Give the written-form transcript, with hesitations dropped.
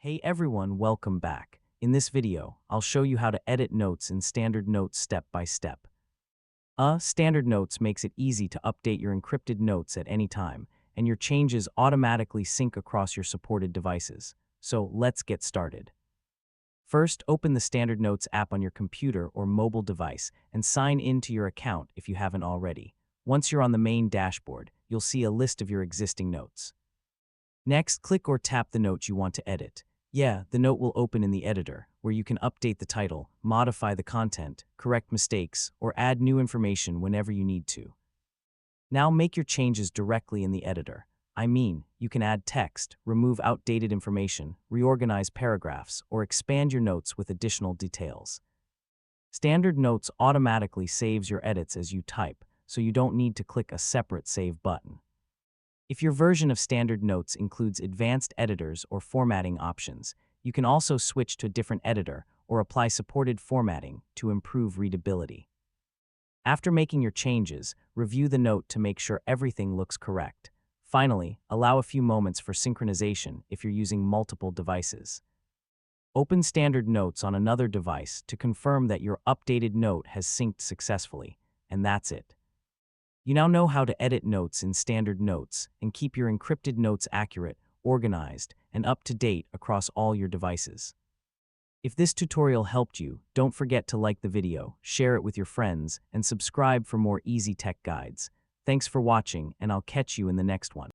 Hey everyone, welcome back. In this video, I'll show you how to edit notes in Standard Notes step by step. Standard Notes makes it easy to update your encrypted notes at any time, and your changes automatically sync across your supported devices. So let's get started. First, open the Standard Notes app on your computer or mobile device and sign in to your account if you haven't already. Once you're on the main dashboard, you'll see a list of your existing notes. Next, click or tap the note you want to edit. The note will open in the editor, where you can update the title, modify the content, correct mistakes, or add new information whenever you need to. Now make your changes directly in the editor. You can add text, remove outdated information, reorganize paragraphs, or expand your notes with additional details. Standard Notes automatically saves your edits as you type, so you don't need to click a separate Save button. If your version of Standard Notes includes advanced editors or formatting options, you can also switch to a different editor or apply supported formatting to improve readability. After making your changes, review the note to make sure everything looks correct. Finally, allow a few moments for synchronization if you're using multiple devices. Open Standard Notes on another device to confirm that your updated note has synced successfully, and that's it. You now know how to edit notes in Standard Notes and keep your encrypted notes accurate, organized, and up to date across all your devices. If this tutorial helped you, don't forget to like the video, share it with your friends, and subscribe for more easy tech guides. Thanks for watching, and I'll catch you in the next one.